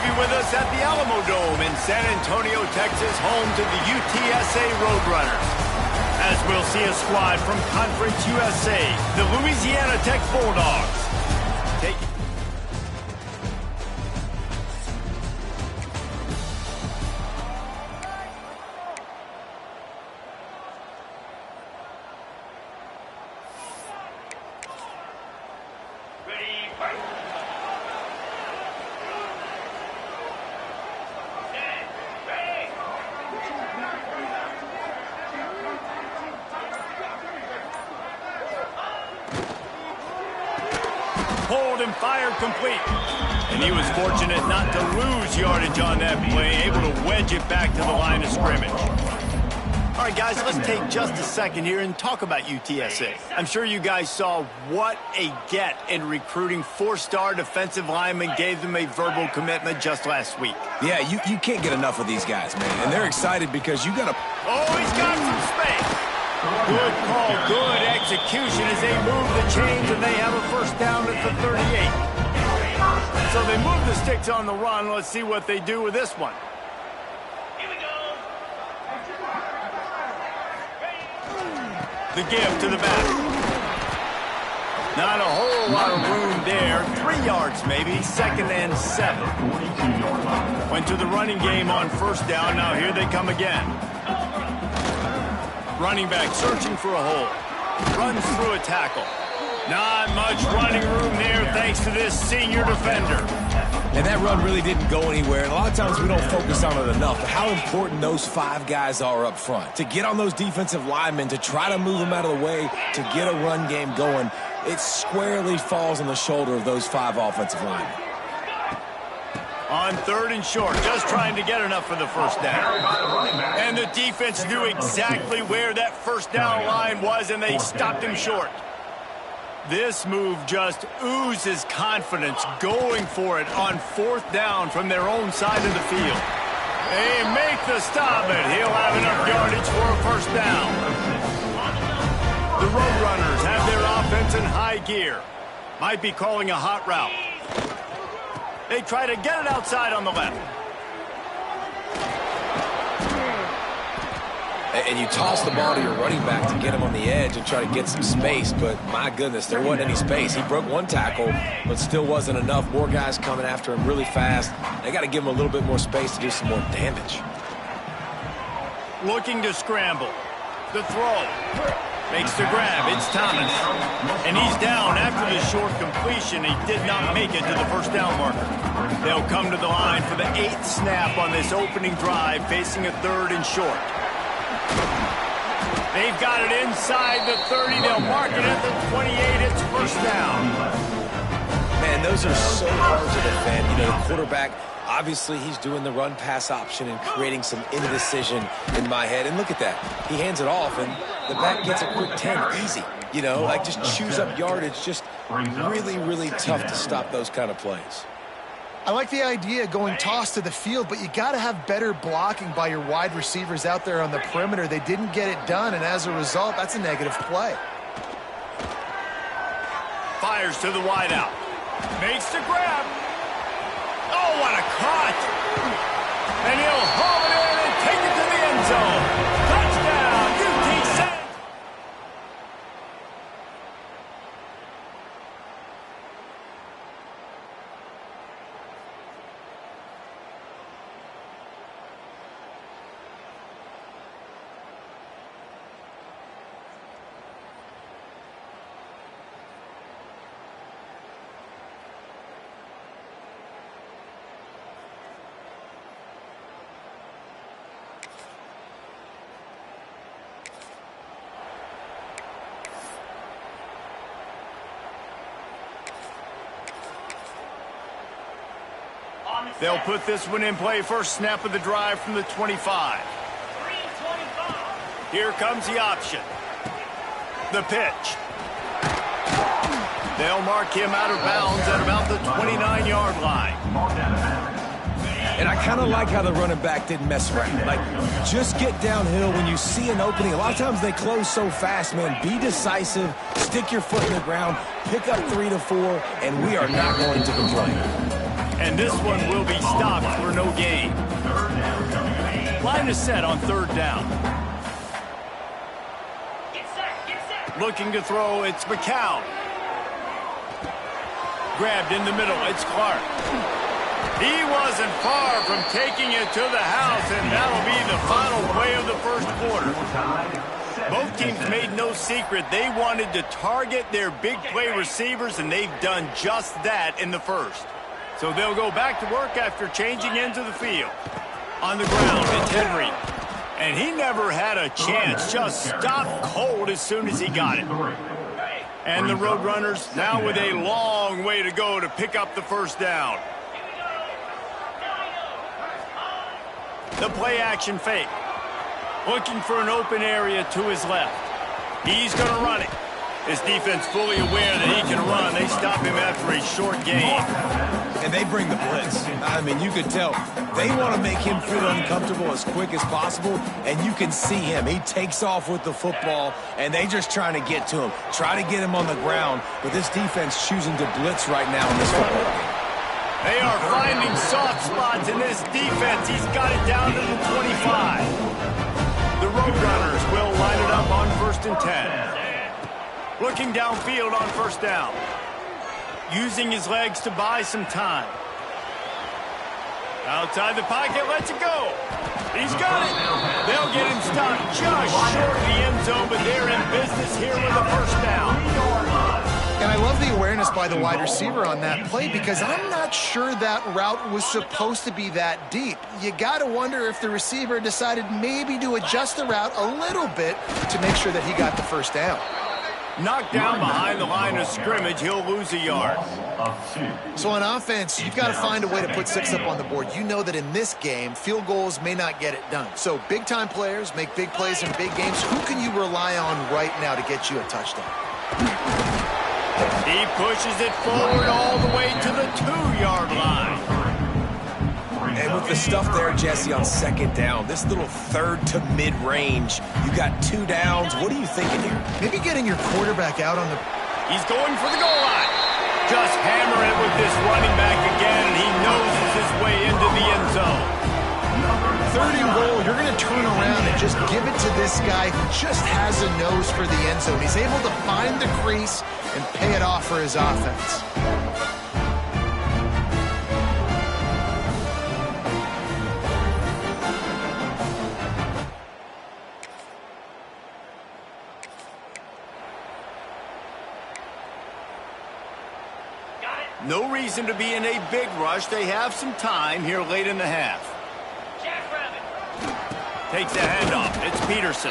have you with us at the Alamo Dome in San Antonio, Texas, home to the UTSA Roadrunners. As we'll see a squad from Conference USA, the Louisiana Tech Bulldogs. Hold and fire complete. And he was fortunate not to lose yardage on that play, able to wedge it back to the line of scrimmage. All right, guys, let's take just a second here and talk about UTSA. I'm sure you guys saw what a get in recruiting. 4-star defensive linemen gave them a verbal commitment just last week. Yeah, you can't get enough of these guys, man. And they're excited because you got to... Oh, he's got some space. Good call, good execution as they move the chains, and they have a first down at the 38. So they move the sticks on the run. Let's see what they do with this one. Here we go. The give to the back. Not a whole lot of room there. 3 yards maybe, 2nd and 7. Went to the running game on first down. Now here they come again. Running back searching for a hole. Runs through a tackle. Not much running room there thanks to this senior defender. And that run really didn't go anywhere. And a lot of times we don't focus on it enough. But how important those 5 guys are up front. To get on those defensive linemen, to try to move them out of the way, to get a run game going, it squarely falls on the shoulder of those 5 offensive linemen. On 3rd and short, just trying to get enough for the first down. And the defense knew exactly where that first down line was, and they stopped him short. This move just oozes confidence, going for it on 4th down from their own side of the field. They make the stop, and he'll have enough yardage for a first down. The Roadrunners have their offense in high gear. Might be calling a hot route. They try to get it outside on the left. And you toss the ball to your running back to get him on the edge and try to get some space, but my goodness, there wasn't any space. He broke 1 tackle, but still wasn't enough. More guys coming after him really fast. They got to give him a little bit more space to do some more damage. Looking to scramble. The throw. Makes the grab. It's Thomas. And he's down after the short completion. He did not make it to the first down marker. They'll come to the line for the 8th snap on this opening drive, facing a 3rd and short. They've got it inside the 30. They'll mark it at the 28. It's first down. Man, those are so hard to defend. You know, the quarterback, obviously he's doing the run-pass option and creating some indecision in my head. And look at that. He hands it off, and the back gets a quick 10. Easy. You know, like just chews up yardage. Just really, really tough to stop those kind of plays. I like the idea going toss to the field, but you got to have better blocking by your wide receivers out there on the perimeter. They didn't get it done, and as a result, that's a negative play. Fires to the wideout. Makes the grab. Oh, what a cut! And he'll haul it in and take it to the end zone. Touchdown, UTSA! They'll put this one in play. First snap of the drive from the 25. Here comes the option. The pitch. They'll mark him out of bounds at about the 29-yard line. And I kind of like how the running back didn't mess around. Like, just get downhill when you see an opening. A lot of times they close so fast, man. Be decisive, stick your foot in the ground, pick up 3 to 4, and we are not going to complain. And this one will be stopped for no gain. Line is set on 3rd down. Looking to throw, it's McCown. Grabbed in the middle, it's Clark. He wasn't far from taking it to the house, and that'll be the final play of the first quarter. Both teams made no secret they wanted to target their big play receivers, and they've done just that in the first. So they'll go back to work after changing into the field. On the ground, it's Henry. And he never had a chance, just stopped cold as soon as he got it. And the Roadrunners now with a long way to go to pick up the first down. The play action fake. Looking for an open area to his left. He's going to run it. His defense fully aware that he can run. They stop him after a short gain. And they bring the blitz. I mean, you could tell they want to make him feel uncomfortable as quick as possible, and you can see him. He takes off with the football, and they just trying to get to him, try to get him on the ground, but this defense choosing to blitz right now in this football game. They are finding soft spots in this defense. He's got it down to the 25. The Roadrunners will line it up on 1st and 10. Looking downfield on 1st down. Using his legs to buy some time. Outside the pocket, lets it go. He's got it. They'll get him stopped just short of the end zone, but they're in business here with a 1st down. And I love the awareness by the wide receiver on that play because I'm not sure that route was supposed to be that deep. You got to wonder if the receiver decided maybe to adjust the route a little bit to make sure that he got the 1st down. Knocked down behind the line of scrimmage, he'll lose a yard. So on offense, you've got to find a way to put 6 up on the board. You know that in this game, field goals may not get it done. So big-time players make big plays in big games. Who can you rely on right now to get you a touchdown? He pushes it forward all the way to the 2-yard line. And with the stuff there, Jesse, on 2nd down, this little 3rd to mid-range, you got 2 downs. What are you thinking here? Maybe getting your quarterback out on the... He's going for the goal line. Just hammer it with this running back again, and he noses his way into the end zone. 3rd and goal, you're going to turn around and just give it to this guy who just has a nose for the end zone. He's able to find the crease and pay it off for his offense. No reason to be in a big rush. They have some time here late in the half. Takes the handoff. It's Peterson.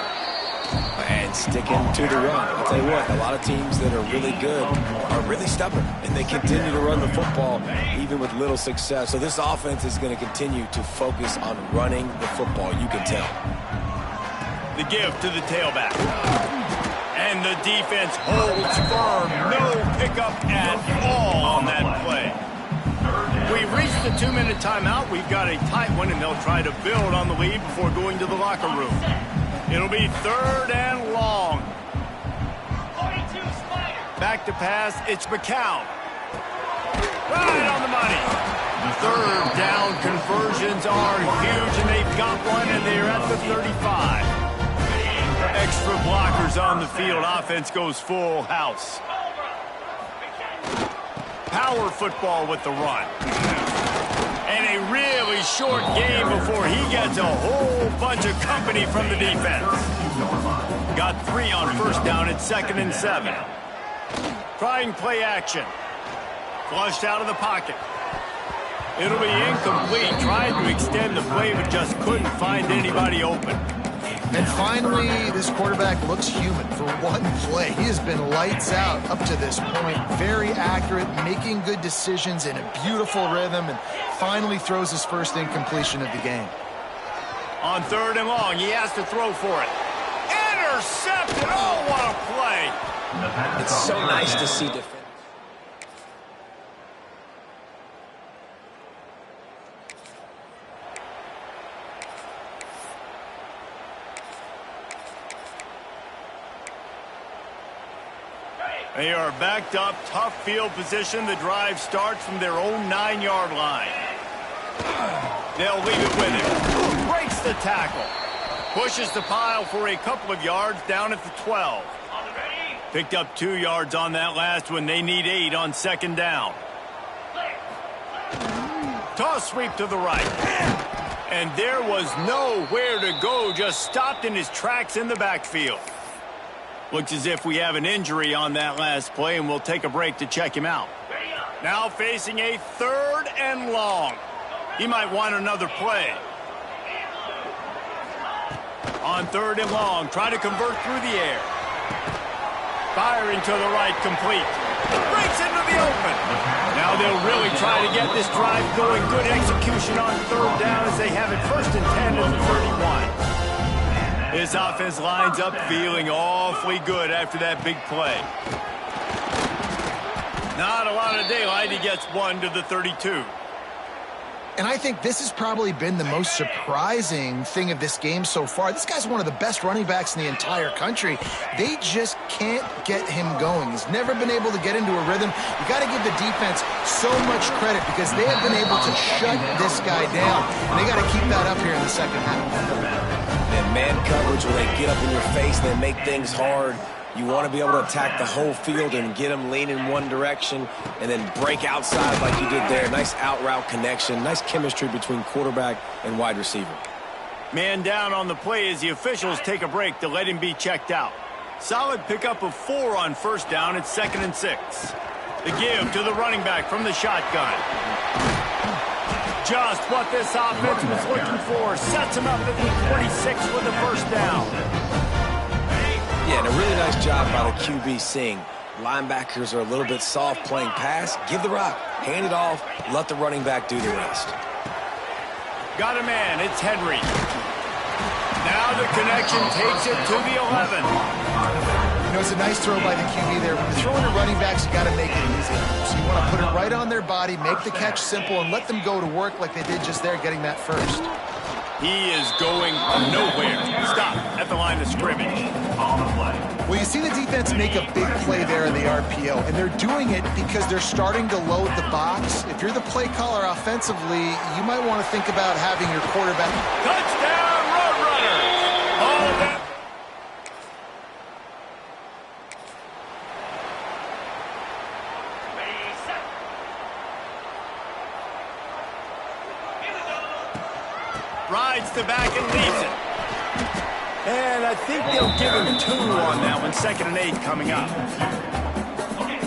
And sticking to the run. I'll tell you what, a lot of teams that are really good are really stubborn, and they continue to run the football even with little success. So this offense is going to continue to focus on running the football, you can tell. The give to the tailback. And the defense holds firm. No pickup at all on that play. We've reached the 2-minute timeout. We've got a tight one, and they'll try to build on the lead before going to the locker room. It'll be 3rd and long. Back to pass, it's McCown. Right on the money. 3rd down conversions are huge, and they've got one, and they're at the 35. Extra blockers on the field. Offense goes full house. Power football with the run. And a really short game before he gets a whole bunch of company from the defense. Got 3 on 1st down at 2nd and 7. Trying play action. Flushed out of the pocket. It'll be incomplete. Tried to extend the play, but just couldn't find anybody open. And finally, this quarterback looks human for one play. He has been lights out up to this point. Very accurate, making good decisions in a beautiful rhythm, and finally throws his first incompletion of the game. On 3rd and long, he has to throw for it. Intercepted! Oh, what a play! It's so nice to see defense. They are backed up, tough field position. The drive starts from their own 9-yard line. They'll leave it with him. Breaks the tackle. Pushes the pile for a couple of yards down at the 12. Picked up 2 yards on that last one. They need 8 on second down. Toss sweep to the right. And there was nowhere to go. Just stopped in his tracks in the backfield. Looks as if we have an injury on that last play, and we'll take a break to check him out. Now facing a 3rd and long. He might want another play. On 3rd and long, try to convert through the air. Firing to the right, complete. Breaks into the open. Now they'll really try to get this drive going. Good execution on 3rd down as they have it 1st and 10 at the 31. This offense lines up feeling awfully good after that big play. Not a lot of daylight. He gets 1 to the 32. And I think this has probably been the most surprising thing of this game so far. This guy's one of the best running backs in the entire country. They just can't get him going. He's never been able to get into a rhythm. You got to give the defense so much credit because they have been able to shut this guy down. And they got to keep that up here in the second half. And man coverage, when they get up in your face and they make things hard, you want to be able to attack the whole field and get them leaning one direction and then break outside like you did there. Nice out route connection. Nice chemistry between quarterback and wide receiver. Man down on the play as the officials take a break to let him be checked out. Solid pickup of 4 on 1st down. It's 2nd and 6. The give to the running back from the shotgun. Just what this offense was looking for. Sets him up at the 26 with the 1st down. Yeah, and a really nice job by the QB seeing. Linebackers are a little bit soft playing pass. Give the rock, hand it off, let the running back do the rest. Got a man, it's Henry. Now the connection takes it to the 11. You know, it's a nice throw by the QB there. When you're throwing to running backs, you got to make it easy. So you want to put it right on their body, make the catch simple, and let them go to work like they did just there, getting that first. He is going nowhere. Stop at the line of scrimmage. Well, you see the defense make a big play there in the RPO, and they're doing it because they're starting to load the box. If you're the play caller offensively, you might want to think about having your quarterback. Touchdown, Roadrunner! All that. Rides the back and leaves it. And I think they'll give him 2 on that one. 2nd and 8 coming up.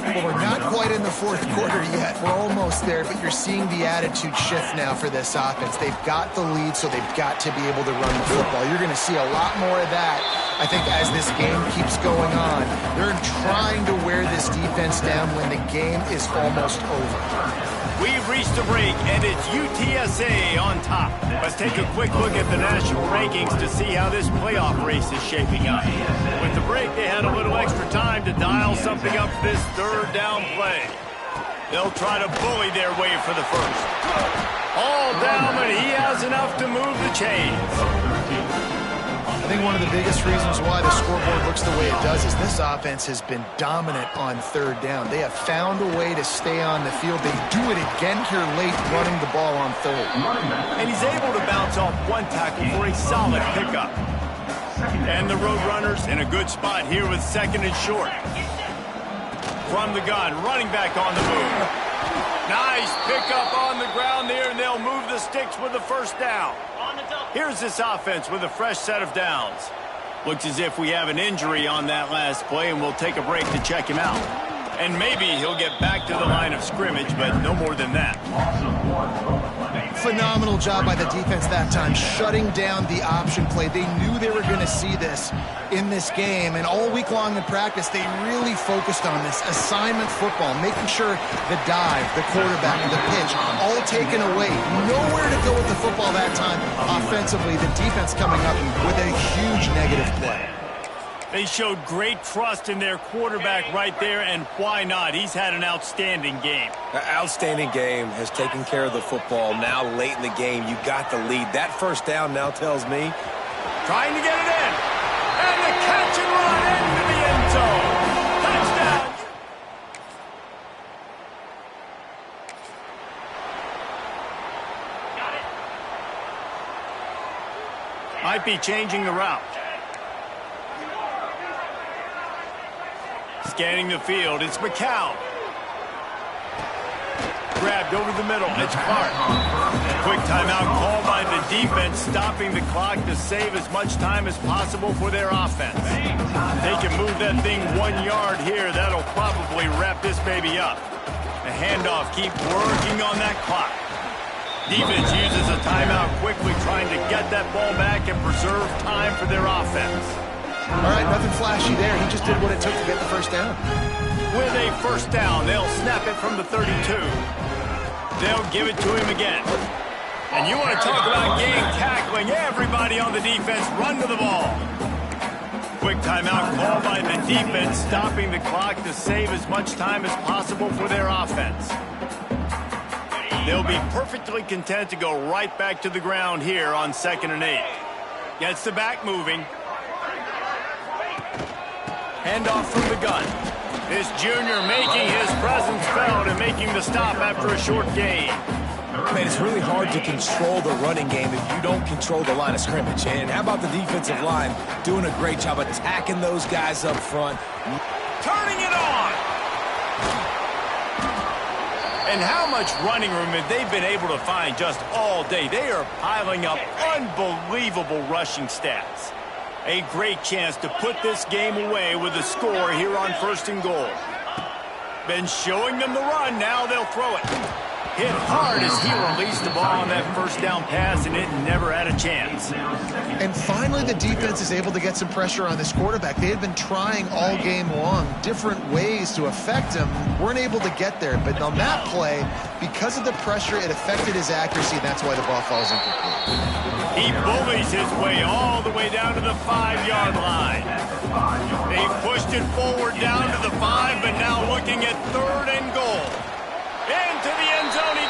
Well, we're not quite in the 4th quarter yet. We're almost there, but you're seeing the attitude shift now for this offense. They've got the lead, so they've got to be able to run the football. You're going to see a lot more of that, I think, as this game keeps going on. They're trying to wear this defense down when the game is almost over. We've reached a break, and it's UTSA on top. Let's take a quick look at the national rankings to see how this playoff race is shaping up. With the break, they had a little extra time to dial something up for this 3rd down play. They'll try to bully their way for the 1st. All down, but he has enough to move the chains. I think one of the biggest reasons why the scoreboard looks the way it does is this offense has been dominant on 3rd down. They have found a way to stay on the field. They do it again here late, running the ball on 3rd. And he's able to bounce off 1 tackle for a solid pickup. And the Roadrunners in a good spot here with 2nd and short. From the gun, running back on the move. Nice pickup on the ground there, and they'll move the sticks with the 1st down. Here's this offense with a fresh set of downs. Looks as if we have an injury on that last play, and we'll take a break to check him out. And maybe he'll get back to the line of scrimmage, but no more than that. Phenomenal job by the defense that time, shutting down the option play. They knew they were going to see this in this game, and all week long in practice, they really focused on this assignment football, making sure the dive, the quarterback, the pitch, all taken away. Nowhere to go with the football that time. Offensively, the defense coming up with a huge negative play. They showed great trust in their quarterback right there, and why not? He's had an outstanding game. An outstanding game, has taken care of the football. Now late in the game, you got the lead. That 1st down now tells me. Trying to get it in. And the catch and run into the end zone. Touchdown. Might be changing the route. Scanning the field, it's McCown. Grabbed over the middle, it's Clark. Quick timeout called by the defense, stopping the clock to save as much time as possible for their offense. They can move that thing 1 yard here. That'll probably wrap this baby up. The handoff, keep working on that clock. Defense uses a timeout quickly, trying to get that ball back and preserve time for their offense. All right, nothing flashy there. He just did what it took to get the first down. With a first down, they'll snap it from the 32. They'll give it to him again. And you want to talk about game tackling. Everybody on the defense run to the ball. Quick timeout called by the defense, stopping the clock to save as much time as possible for their offense. They'll be perfectly content to go right back to the ground here on 2nd and 8. Gets the back moving. Handoff from the gun. This junior making his presence felt and making the stop after a short gain. Man, it's really hard to control the running game if you don't control the line of scrimmage. And how about the defensive line doing a great job attacking those guys up front? Turning it on! And how much running room have they been able to find just all day? They are piling up unbelievable rushing stats. A great chance to put this game away with a score here on 1st and goal. Been showing them the run, now they'll throw it. Hit hard as he released the ball on that first down pass, and it never had a chance. And finally, the defense is able to get some pressure on this quarterback. They had been trying all game long different ways to affect him. Weren't able to get there, but on that play, because of the pressure, it affected his accuracy, and that's why the ball falls incomplete. He bullies his way all the way down to the 5-yard line. They pushed it forward down to the 5, but now looking at 3rd and goal. Into the end zone he